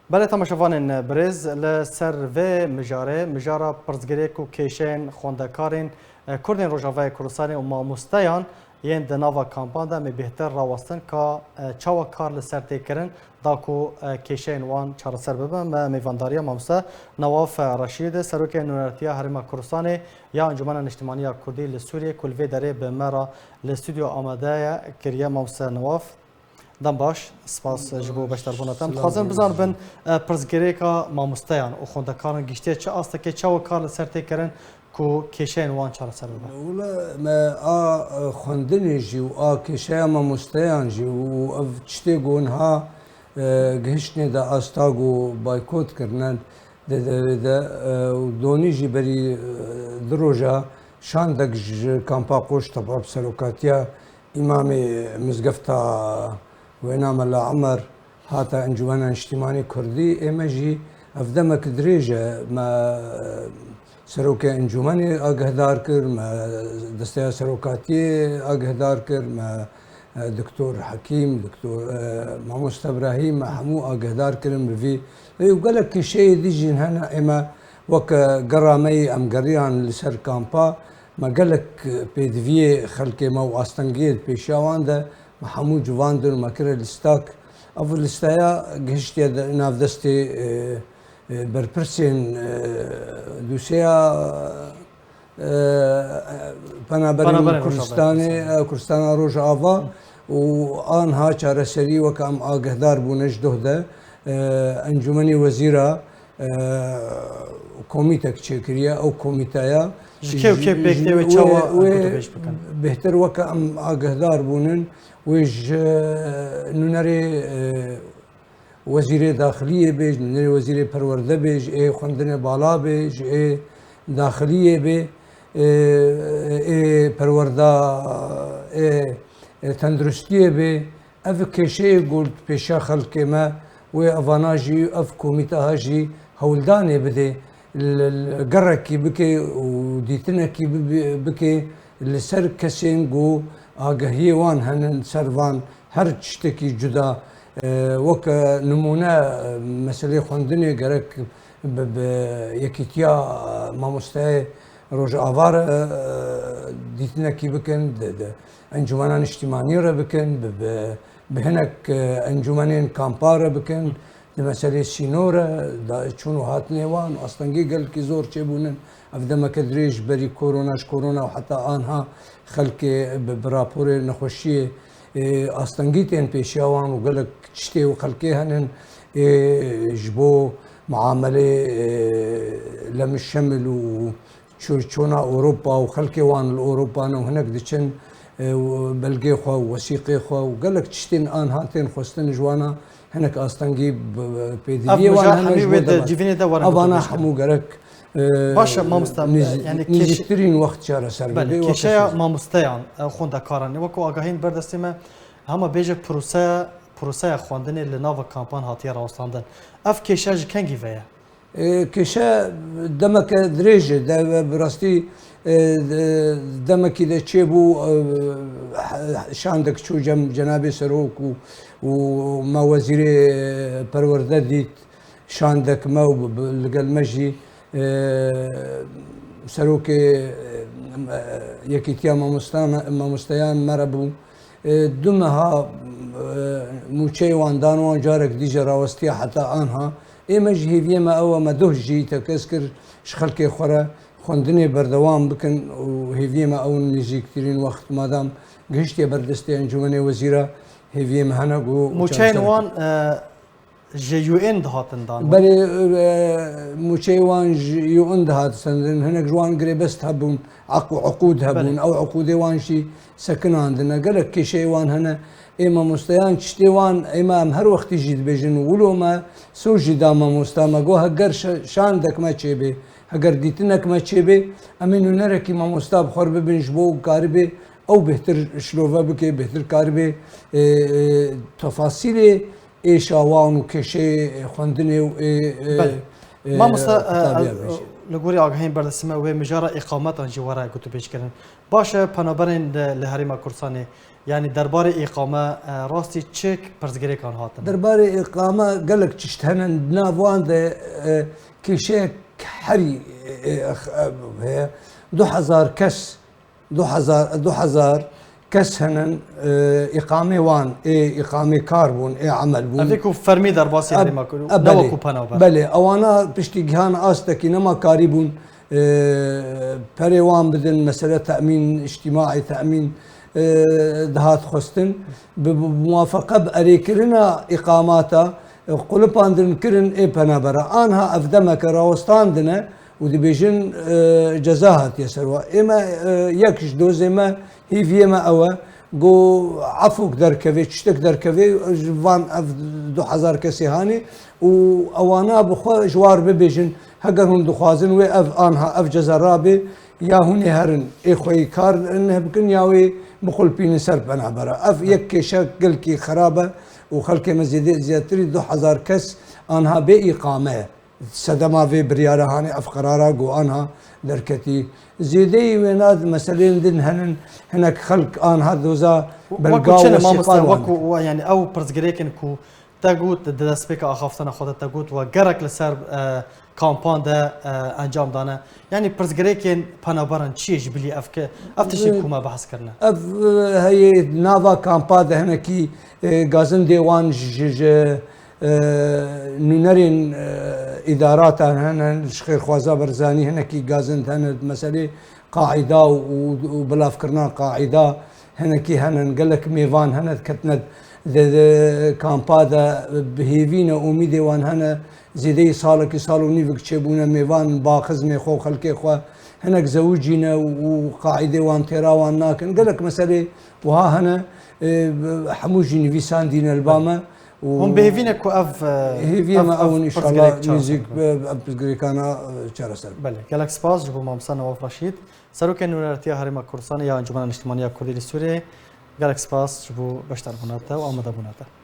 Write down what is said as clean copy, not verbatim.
بله تماشاوان برز لسر و مجاره پرزگریک و کیشین خوندکارین کردین روجاوه کردستان و ماموستایان یین دناوا کامپان دا می بهتر راوستن که چاوا کار لسر تکرن داکو کیشین وان چارسر ببن میوانداریا ماموستا نواف رشید سروک نونرتیا حرم کردستان یا انجمن اجتماعی کردی لسوریه کلوی داره به مرا لاستودیو آماده کریا ماموستا نواف دم باش سپاس جبو بشتر بونتم خوازن بزن بن پرزگریکا ماموستایان و خوندکارن گشته چه آسته که چه و کار لسر تکرن کو کشین وان چهار سر ببن ولا ما خوندنی جی و کشین ماموستایان جی و چتی گونها گهشتنی دا آستاگو بایکوت کردن ده و دونی جی بری دروجا شاندک کامپا قوش طبعا بسلوکاتیا امام مزگفتا وينام الله عمر هاتا انجمن اجتماعي كردي امجي افدمك دريجه ما سروكي انجمني اقهدار كر ما دستيا سروكاتي اقهدار كر ما دكتور حكيم دكتور ماموست ابراهيم حمو اقهدار كرم بفي وقال لك شيء ديجي هنا اما وك قرامي ام قريان لسر كامبا ما قال لك بيدفي خلكي ما واستنجيد بيشاوان ده محمود جواندر ماكر الستاك أول الستايا جهشتي ناف دستي بربرسين دوسيا بنابرين كردستان روج آفا وآنها چاره سري وكام آگهدار بونش ده انجمني وزيرة كوميتك تشكريا أو كوميتايا كيف بيكتوي تشوا بهتر وكام آگهدار بونن ويج نونري وزير داخلية بيج نونري وزير پرورده بيج اي خوندن بالا بيج اي داخلية بي اي پرورده اي تندرستية بي اف كيشي قلت بيشا خلق ما وي افاناجي اف كوميتا هاجي هولداني بدي القركي بكي وديتنكي بكي لسر كسين قو آگهی وان هنن سروان هر چشتکی جدا وک نمونه مسئله خوندنی گرک یکیتیا ماموستای روز آوار دیتنا کی بکن انجمنان اجتماعی را بکن بهنک انجمنان کامپار بکن مسئله سینور چونو هاتنی وان اصلاً گل کی زور چه بونن افدم کدریج بری کرونا و حتی آنها خلق براپور نخوشی استنگیتین پیشیوان و گلک چتی و خلقی هنن جبو معامله لم شمل و چونا اوروبا و خلقی وان الاوروبا و هناك دچن بلگی خو وثیقی خو و گلک چتین آنها تین خوستن جوانا هناك استنگی پیدوی وان هناك ابانا حمو گرک باشه ماموستا يعني نزیکترین وقت چاره سر بله کیشیا ماموستایان خوندکاران وکو آگاهین بردستیم همه بیج پروسه خواندنی لناو کامپان هاتیه راوستاندن اف کیشیا جکنگی ویا کیشیا دمک دریجه ده براستی دمکی ده چه بو شاندک چو جناب سروک و ما وزیر پرورده دید شاندک ما لقل مجی سروک یکیتیا ماموستایان مربو دمها موچه واندان وان جارك ديجا راوستيا حتى آنها ايمج هيفيه ما او ما دوجي تكسكر شخلكي خورا خوندني بردوام بكن وهيفيه ما او نيجي كثيرين وقت مادام قهشتي بردستي انجمني وزيره هيفيه ما هنقو موچين وان جي ان دهاتن دان بله موچه وان جيو ان دهات سندن هناك جوان قريبست هبون عقود هبون او عقود وان شي سكن عندنا قالك كي شي وان هنا اما مستيان تشتي وان امام هر وقت يجي بيجن ولو ما سوجي داما مستما جو هجر شاندك ما تشيبي هجر ديتنك ما تشيبي امين نركي ما مستاب خرب بنجبو كاربي او بهتر شلوفا بكي بهتر كاربي تفاصيل ايش اوان وكشي خوندني و ماموستا لگوری آگاهی بردسمه و مجارا اقامت آنجی واره گوتو پیش کردن باشه پنابرین لهریما کورسانی یعنی درباره اقامه راستی چک پرزگری کان هاتن درباره اقامه قالك تشتهن نافوان ده كيشيك حري 2000 كس 2000 كس هنن اقامه وان اقامه كاربون عمل بون افيكو فرمي درباسي هريما كورو نوكو پنابر بله اوانا پشتی گهان آستکی نما کاری بون پریوان بدن مسئله تأمین اجتماعی تأمین دهات خستن بموافقه بأريكرنا إقاماتا قلبان دن كرن إيه بنابرا آنها أفدمك راوستان دنا ودي بيجن جزاهات يسروا إما يكش دوز إما هي في إما أوا جو عفوك دركفي تشتك دركفي جوان أف 2000 كسي هاني وأوانا بخوا جوار ببيجن هجرهم دخوازن وأف آنها أف جزرابي يا هوني هرن إخوي كار إنه بكن ياوي بقول بين سر بنابرا اف يك شكل كي خرابه وخلك مزيد زياتري 2000 كس انها باقامه سدما في برياره هاني اف قرارا جو انها دركتي زيدي ويناد مثلا دن هنن هناك خلق انها دوزا بالقاو وكو يعني او برزغريكن كو تاغوت دسبيكا اخافتنا خود تاغوت وغرق لسر كامبان ده انجام دانه يعني برزغريكن بانابران تشيج بلي افك افتشي كوما بحث كرنا اف هي نافا كامبا ده هناكي غازن ديوان نونرين ادارات هنا شخير خوازا برزاني هناكي غازن هنا مساله قاعده وبلا فكرنا قاعده هناكي هنا قال لك ميفان هنا كتند كامبا ده بهيفينا اميدي وان هنا زيدي صالك صالو نيفك تشبونا ميفان باخز ميخو خلكي خو هناك زوجينا وقاعده وان تيرا وان ناكن قال لك مساله وها هنا حموجي فيسان دين الباما هم بهيفينا كو اف هيفينا او ان شاء الله ميوزيك بزغريكانا تشارسل بله جالك سباس جبو مامسان نواف رشيد سروك نورتي هريما كورسان يا انجمن الاجتماعيه الكرديه السوريه جالك سباس جبو بشتر بناتا وامدا بناتا